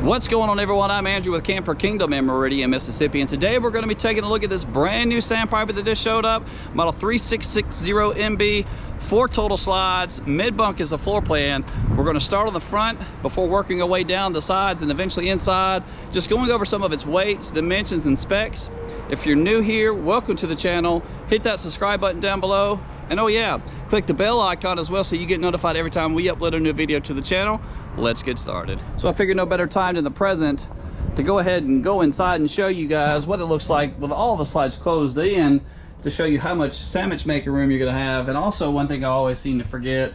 What's going on, everyone? I'm Andrew with Camper Kingdom in Meridian, Mississippi, and today we're going to be taking a look at this brand new Sandpiper that just showed up, model 3660 MB, 4 total slides. Mid-Bunk is the floor plan. We're going to start on the front before working our way down the sides and eventually inside, just going over some of its weights, dimensions, and specs. If you're new here, welcome to the channel. Hit that subscribe button down below, and oh yeah, click the bell icon as well so you get notified every time we upload a new video to the channel. Let's get started. So I figured no better time than the present to go ahead and go inside and show you guys what it looks like with all the slides closed in, to show you how much sandwich making room you're going to have. And also, one thing I always seem to forget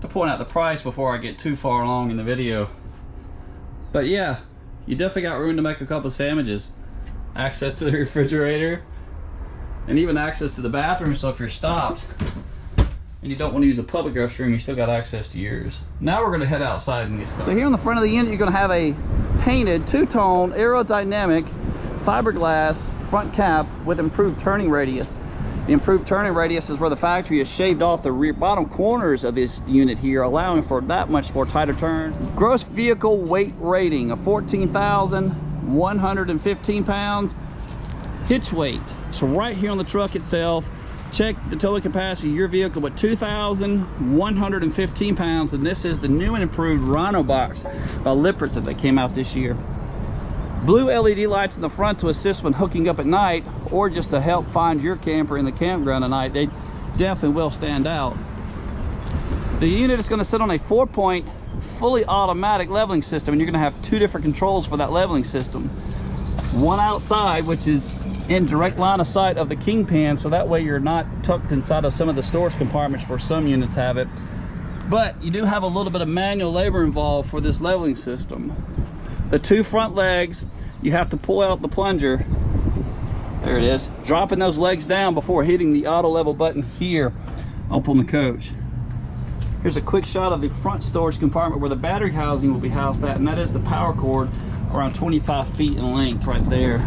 to point out the price before I get too far along in the video. But yeah, you definitely got room to make a couple of sandwiches, access to the refrigerator, and even access to the bathroom. So if you're stopped and you don't want to use a public restroom, you still got access to yours. Now we're going to head outside and get started. So here on the front of the unit, you're going to have a painted two-tone aerodynamic fiberglass front cap with improved turning radius. The improved turning radius is where the factory has shaved off the rear bottom corners of this unit here, allowing for that much more tighter turns. Gross vehicle weight rating of 14,115 pounds. Hitch weight, so right here on the truck itself, check the towing capacity of your vehicle with 2,115 pounds, and this is the new and improved Rhino box by Lippert that they came out this year. Blue LED lights in the front to assist when hooking up at night, or just to help find your camper in the campground at night. They definitely will stand out. The unit is going to sit on a 4-point fully automatic leveling system, and you're going to have 2 different controls for that leveling system. One outside, which is in direct line of sight of the kingpin, so that way you're not tucked inside of some of the storage compartments where some units have it. But you do have a little bit of manual labor involved for this leveling system. The 2 front legs, you have to pull out the plunger. There it is, dropping those legs down before hitting the auto level button here up on the coach. Here's a quick shot of the front storage compartment where the battery housing will be housed at, and that is the power cord, around 25 feet in length right there.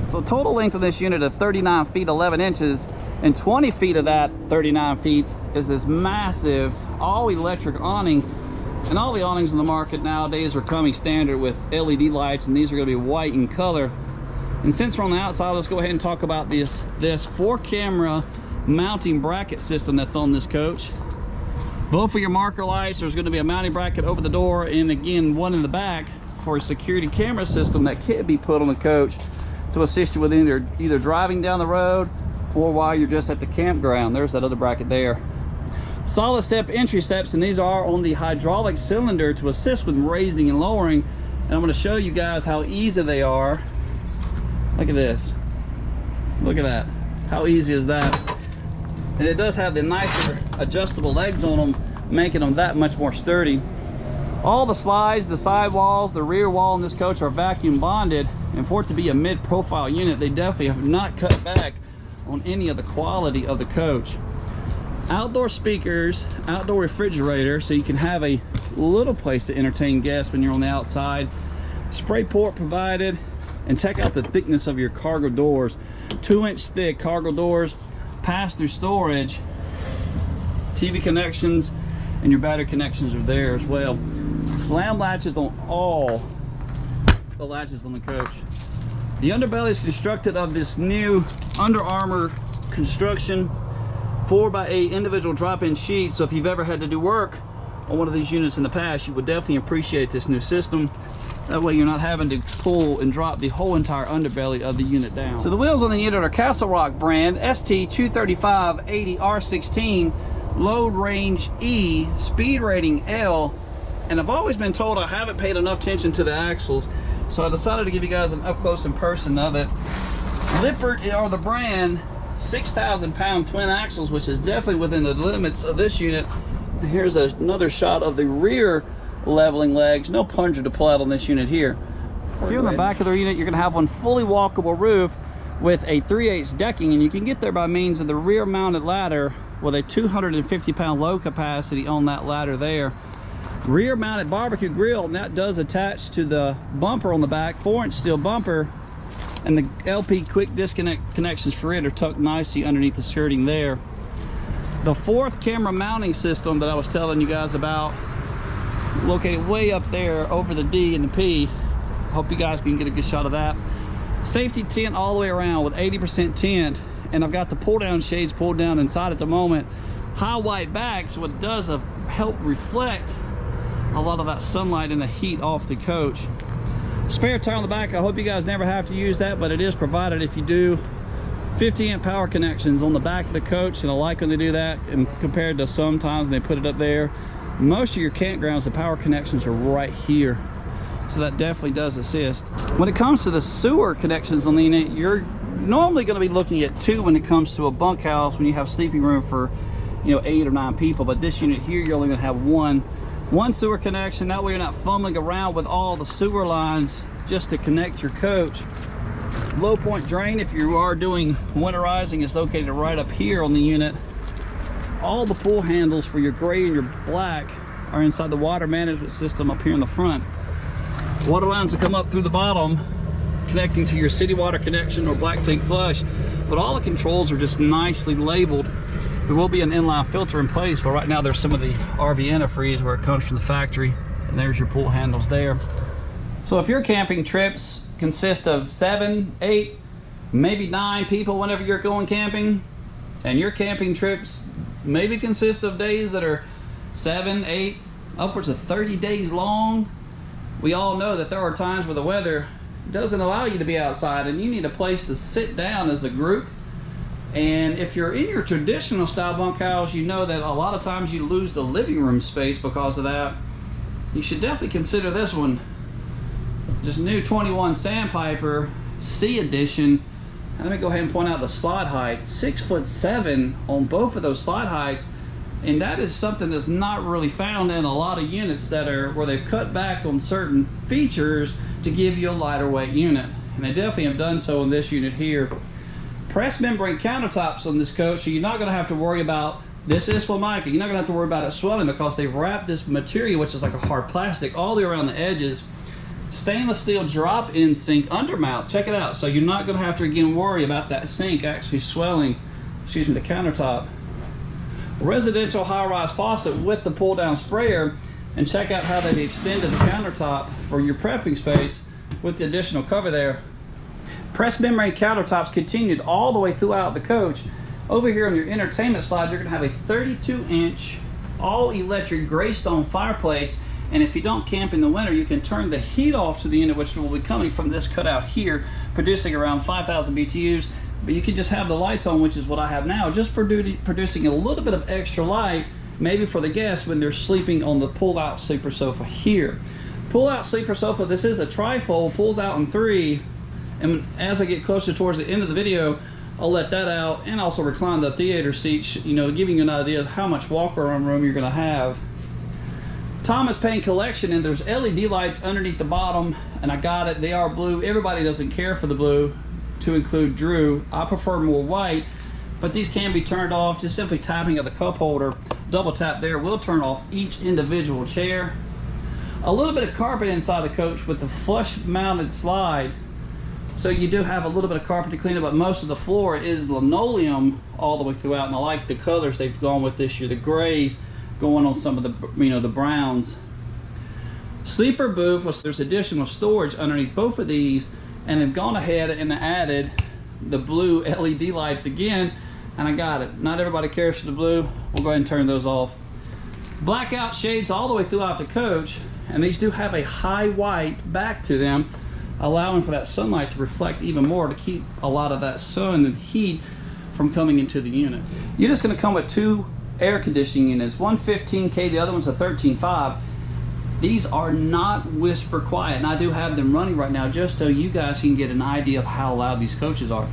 So total length of this unit of 39 feet 11 inches, and 20 feet of that 39 feet is this massive all-electric awning. And all the awnings on the market nowadays are coming standard with LED lights, and these are going to be white in color. And since we're on the outside, let's go ahead and talk about this 4-camera mounting bracket system that's on this coach. Both of your marker lights, there's going to be a mounting bracket over the door, and again one in the back for a security camera system that can be put on the coach to assist you with either driving down the road or while you're just at the campground. There's that other bracket there. Solid step entry steps, and these are on the hydraulic cylinder to assist with raising and lowering. And I'm going to show you guys how easy they are. Look at this. Look at that. How easy is that? And it does have the nicer adjustable legs on them, making them that much more sturdy. All the slides, the side walls, the rear wall in this coach are vacuum bonded, and for it to be a mid-profile unit, they definitely have not cut back on any of the quality of the coach. Outdoor speakers, outdoor refrigerator, so you can have a little place to entertain guests when you're on the outside. Spray port provided, and check out the thickness of your cargo doors. 2-inch thick cargo doors, pass-through storage, TV connections, and your battery connections are there as well. Slam latches on all the latches on the coach. The underbelly is constructed of this new Under Armour construction 4x8 individual drop-in sheets. So if you've ever had to do work on one of these units in the past, you would definitely appreciate this new system. That way you're not having to pull and drop the whole entire underbelly of the unit down. So the wheels on the unit are Castle Rock brand ST235/80R16, load range E, speed rating L, and I've always been told I haven't paid enough attention to the axles, so I decided to give you guys an up close and person of it. Lippert are the brand 6,000 pound twin axles, which is definitely within the limits of this unit. Here's another shot of the rear leveling legs. No plunger to pull out on this unit here. Here in the back of the unit, you're going to have one fully walkable roof with a 3/8 decking, and you can get there by means of the rear mounted ladder with a 250 pound load capacity on that ladder there. Rear mounted barbecue grill, and that does attach to the bumper on the back, 4-inch steel bumper, and the LP quick disconnect connections for it are tucked nicely underneath the skirting there. The 4th camera mounting system that I was telling you guys about, located way up there over the D and the P, Hope you guys can get a good shot of that. Safety tint all the way around with 80% tint, and I've got the pull down shades pulled down inside at the moment. High white back, so what it does is help reflect a lot of that sunlight and the heat off the coach. Spare tire on the back, I hope you guys never have to use that, but it is provided if you do. 50-amp power connections on the back of the coach, and I like when they do that, and compared to sometimes they put it up there. Most of your campgrounds, the power connections are right here, so that definitely does assist. When it comes to the sewer connections on the unit, you're normally going to be looking at 2 when it comes to a bunkhouse when you have sleeping room for 8 or 9 people, but this unit here you're only going to have one sewer connection. That way you're not fumbling around with all the sewer lines just to connect your coach. Low point drain, if you are doing winterizing, is located right up here on the unit. All the pull handles for your gray and your black are inside the water management system up here in the front. Water lines will come up through the bottom, connecting to your city water connection or black tank flush, but all the controls are just nicely labeled. There will be an inline filter in place, but right now there's some of the RV antifreeze where it comes from the factory, and there's your pull handles there. So if your camping trips consist of 7, 8, maybe 9 people whenever you're going camping, and your camping trips maybe consist of days that are 7, 8, upwards of 30 days long, we all know that there are times where the weather doesn't allow you to be outside and you need a place to sit down as a group. And if you're in your traditional style bunkhouse, you know that a lot of times you lose the living room space because of that. You should definitely consider this one. Just new 21 Sandpiper C edition. Let me go ahead and point out the slide height. 6'7" on both of those slide heights, and that is something that's not really found in a lot of units that are where they've cut back on certain features to give you a lighter weight unit, and they definitely have done so in this unit here. Pressed membrane countertops on this coach, so you're not going to have to worry about, this is Formica, you're not going to have to worry about it swelling because they've wrapped this material, which is like a hard plastic, all the way around the edges. Stainless steel drop-in sink undermount, check it out. So you're not going to have to again worry about that sink actually swelling, the countertop. Residential high-rise faucet with the pull-down sprayer, and check out how they've extended the countertop for your prepping space with the additional cover there. Pressed membrane countertops continued all the way throughout the coach. Over here on your entertainment slide, you're going to have a 32-inch all-electric gray stone fireplace. And if you don't camp in the winter, you can turn the heat off to the unit, which will be coming from this cutout here, producing around 5,000 BTUs. But you can just have the lights on, which is what I have now, just producing a little bit of extra light, maybe for the guests when they're sleeping on the pull-out sleeper sofa here. Pull-out sleeper sofa, this is a trifold, pulls out in 3. And as I get closer towards the end of the video, I'll let that out and also recline the theater seats, giving you an idea of how much walk around room you're going to have. Thomas Paine collection, and there's LED lights underneath the bottom, and I got it. They are blue. Everybody doesn't care for the blue, to include Drew. I prefer more white, but these can be turned off. Just simply tapping of the cup holder, double tap there will turn off each individual chair. A little bit of carpet inside the coach with the flush mounted slide, so you do have a little bit of carpet to clean up, but most of the floor is linoleum all the way throughout, and I like the colors they've gone with this year. The grays going on some of the the browns. Sleeper booth, there's additional storage underneath both of these, and they've gone ahead and added the blue LED lights again, and I got it. Not everybody cares for the blue. We'll go ahead and turn those off. Blackout shades all the way throughout the coach, and these do have a high white back to them, allowing for that sunlight to reflect even more to keep a lot of that sun and heat from coming into the unit. You're just going to come with 2 air conditioning units, one 15K, the other one's a 13.5. These are not whisper quiet, and I do have them running right now just so you guys can get an idea of how loud these coaches are.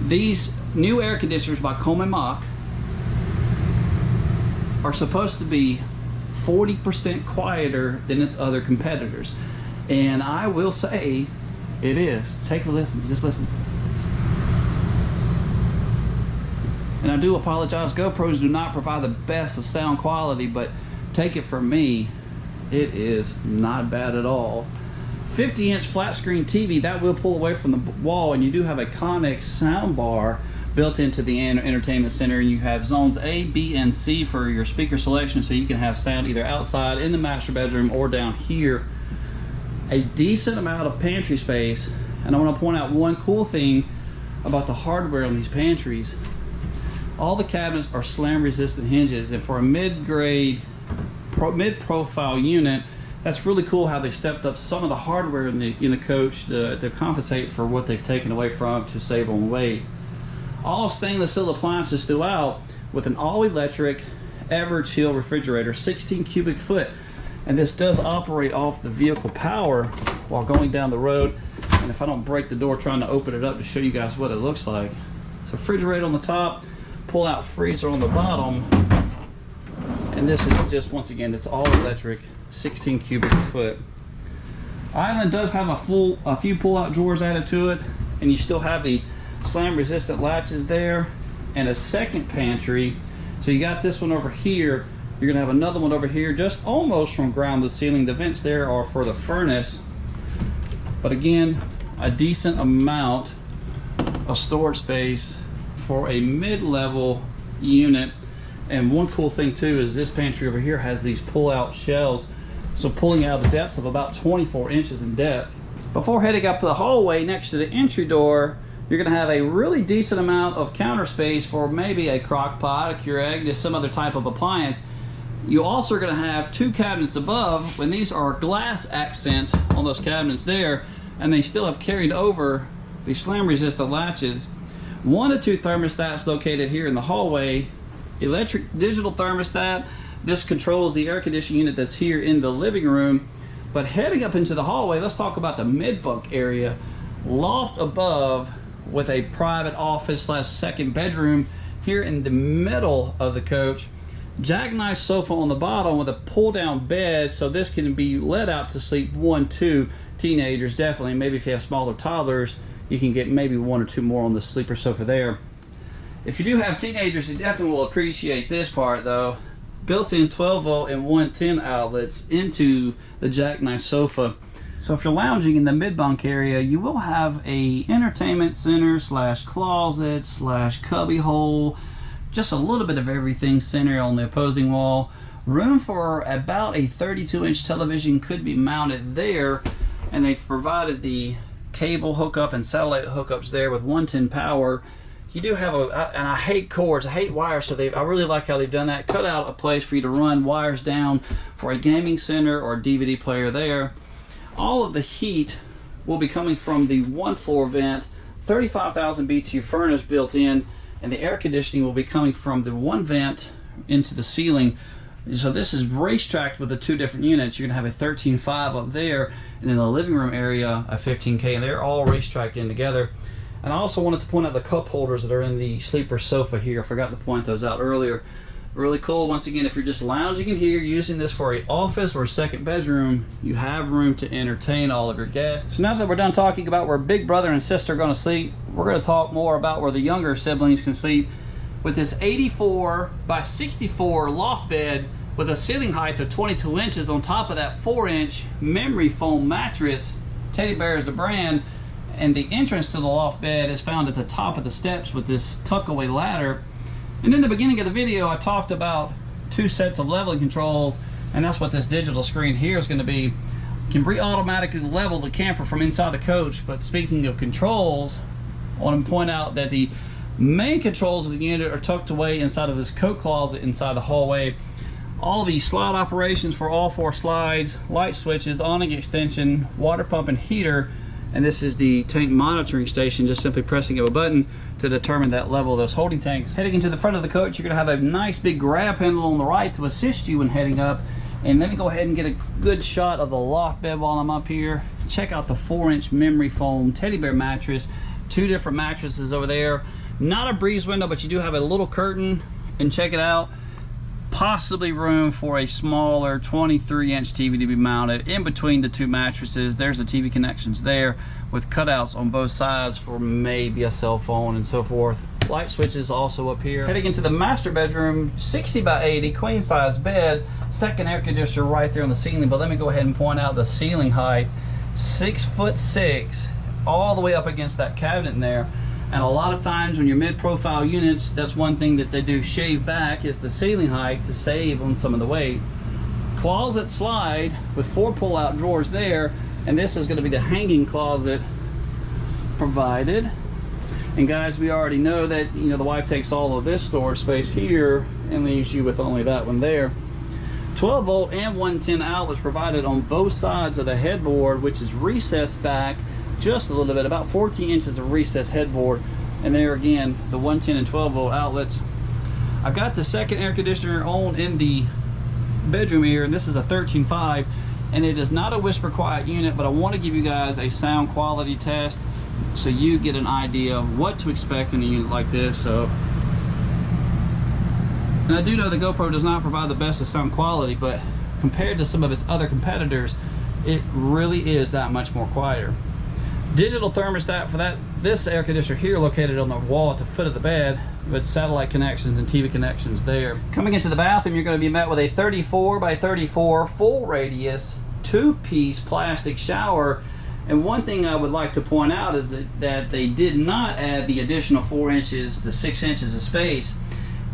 These new air conditioners by Coleman Mach are supposed to be 40% quieter than its other competitors, and I will say it is. Take a listen, just listen. And I do apologize, GoPros do not provide the best of sound quality, but take it from me, it is not bad at all. 50-inch flat screen TV, that will pull away from the wall, and you do have a Connex sound bar built into the entertainment center, and you have zones A, B, and C for your speaker selection, so you can have sound either outside in the master bedroom or down here. a decent amount of pantry space. And I want to point out one cool thing about the hardware on these pantries. All the cabinets are slam resistant hinges, and for a mid-grade, mid-profile unit, that's really cool how they stepped up some of the hardware in the coach to compensate for what they've taken away from to save on weight. All stainless steel appliances throughout, with an all-electric ever-chill refrigerator, 16 cubic foot, and this does operate off the vehicle power while going down the road. And if I don't break the door trying to open it up to show you guys what it looks like. So refrigerator on the top, pull out freezer on the bottom, and this is just, once again, it's all electric, 16 cubic foot. Island does have a few pull-out drawers added to it, and you still have the slam resistant latches there, and a second pantry. So you got this one over here, you're gonna have another one over here, just almost from ground to ceiling. The vents there are for the furnace, but again, a decent amount of storage space for a mid-level unit. And one cool thing too is this pantry over here has these pull-out shelves, so pulling out the depths of about 24 inches in depth. Before heading up the hallway next to the entry door, you're gonna have a really decent amount of counter space for maybe a crock pot, a Keurig, just some other type of appliance. You also are gonna have two cabinets above, when these are glass accent on those cabinets there, and they still have carried over the slam resistant latches. 1 to 2 thermostats located here in the hallway. Electric digital thermostat. This controls the air conditioning unit that's here in the living room. But heading up into the hallway, let's talk about the mid-bunk area. Loft above with a private office / second bedroom here in the middle of the coach. Jackknife sofa on the bottom with a pull-down bed, so this can be let out to sleep 1, 2 teenagers, definitely. Maybe if you have smaller toddlers, you can get maybe 1 or 2 more on the sleeper sofa there. If you do have teenagers, you definitely will appreciate this part though. Built-in 12 volt and 110 outlets into the jackknife sofa. So if you're lounging in the mid-bunk area, you will have a entertainment center / closet / cubby hole, just a little bit of everything center on the opposing wall. Room for about a 32-inch television could be mounted there, and they've provided the cable hookup and satellite hookups there with 110 power. You do have and I hate cords, I hate wires, so I really like how they've done that. Cut out a place for you to run wires down for a gaming center or DVD player there. All of the heat will be coming from the 1-floor vent, 35,000 BTU furnace built in, and the air conditioning will be coming from the one vent into the ceiling. So this is racetracked with the 2 different units. You're gonna have a 13.5 up there, and in the living room area a 15K, and they're all racetracked in together. And I also wanted to point out the cup holders that are in the sleeper sofa here. I forgot to point those out earlier. Really cool. Once again, if you're just lounging in here using this for an office or a second bedroom, you have room to entertain all of your guests. So now that we're done talking about where big brother and sister are going to sleep, we're going to talk more about where the younger siblings can sleep. With this 84 by 64 loft bed with a ceiling height of 22 inches on top of that 4-inch memory foam mattress. Teddy Bear is the brand, and the entrance to the loft bed is found at the top of the steps with this tuck-away ladder. And in the beginning of the video, I talked about 2 sets of leveling controls, and that's what this digital screen here is going to be. You can automatically level the camper from inside the coach. But speaking of controls, I want to point out that the main controls of the unit are tucked away inside of this coat closet inside the hallway. All the slide operations for all 4 slides, light switches, the awning extension, water pump and heater, and this is the tank monitoring station, just simply pressing of a button to determine that level of those holding tanks. Heading into the front of the coach, you're going to have a nice big grab handle on the right to assist you when heading up. And let me go ahead and get a good shot of the loft bed while I'm up here. Check out the 4-inch memory foam teddy bear mattress. 2 different mattresses over there. Not a breeze window, but you do have a little curtain, and check it out. Possibly room for a smaller 23-inch TV to be mounted in between the 2 mattresses. There's the TV connections there with cutouts on both sides for maybe a cell phone and so forth. Light switches also up here. Heading into the master bedroom, 60 by 80 queen size bed, second air conditioner right there on the ceiling. But let me go ahead and point out the ceiling height, 6'6", all the way up against that cabinet in there. And a lot of times when you're mid-profile units, that's one thing that they do shave back is the ceiling height to save on some of the weight. Closet slide with 4 pull-out drawers there, And this is going to be the hanging closet provided. And guys, we already know that, you know, the wife takes all of this storage space here and leaves you with only that one there. 12 volt and 110 outlets provided on both sides of the headboard, which is recessed back just a little bit, about 14 inches of recessed headboard. And there again, the 110 and 12 volt outlets. I've got the second air conditioner on in the bedroom here, and this is a 13.5, and it is not a whisper quiet unit, but I want to give you guys a sound quality test so you get an idea of what to expect in a unit like this. So, and I do know the GoPro does not provide the best of sound quality, but compared to some of its other competitors, it really is that much more quieter. Digital thermostat for this air conditioner here, located on the wall at the foot of the bed, with satellite connections and TV connections there. Coming into the bathroom, you're going to be met with a 34 by 34 full radius 2-piece plastic shower. And one thing I would like to point out is that they did not add the additional 4 inches, the 6 inches of space.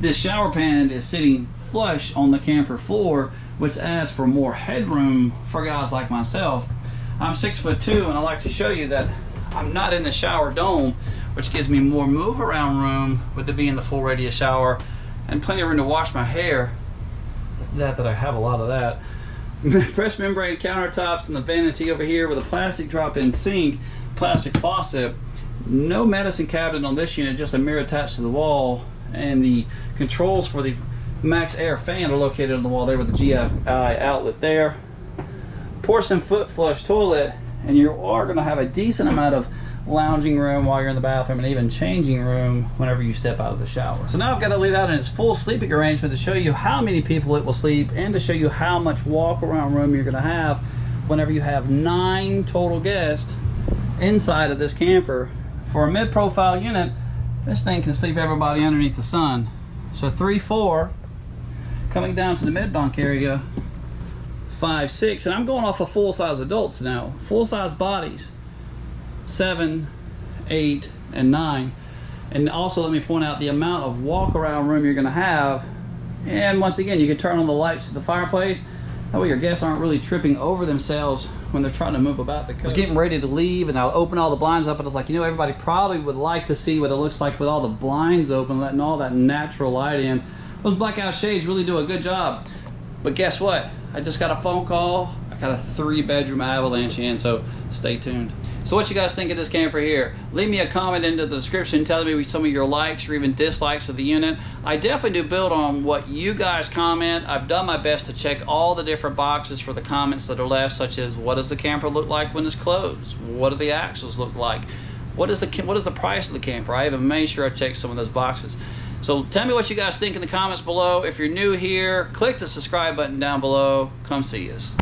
This shower pan is sitting flush on the camper floor, which adds for more headroom for guys like myself. I'm 6'2", and I like to show you that I'm not in the shower dome, which gives me more move around room with it being the full radius shower, and plenty of room to wash my hair. That I have a lot of that. Pressed membrane countertops and the vanity over here with a plastic drop-in sink, plastic faucet. No medicine cabinet on this unit, just a mirror attached to the wall, and the controls for the max air fan are located on the wall there with the GFI outlet there. Porcelain foot flush toilet, and you are going to have a decent amount of lounging room while you're in the bathroom, and even changing room whenever you step out of the shower. So now I've got it laid out in its full sleeping arrangement to show you how many people it will sleep, and to show you how much walk around room you're going to have whenever you have 9 total guests inside of this camper. For a mid-profile unit, this thing can sleep everybody underneath the sun. So 3-4, coming down to the mid-bunk area, 5-6, and I'm going off of full-size adults now. Full-size bodies, 7, 8, and 9. And also let me point out the amount of walk-around room you're going to have. And once again, you can turn on the lights to the fireplace. That way your guests aren't really tripping over themselves when they're trying to move about the coach. I was getting ready to leave, and I'll open all the blinds up, and I was like, you know, everybody probably would like to see what it looks like with all the blinds open, letting all that natural light in. Those blackout shades really do a good job. But guess what? I just got a phone call. I got a 3-bedroom avalanche in, so stay tuned. So what you guys think of this camper here? Leave me a comment into the description telling me some of your likes or even dislikes of the unit. I definitely do build on what you guys comment. I've done my best to check all the different boxes for the comments that are left, such as what does the camper look like when it's closed? What do the axles look like? What is the price of the camper? I even made sure I checked some of those boxes. So tell me what you guys think in the comments below. If you're new here, click the subscribe button down below. Come see us.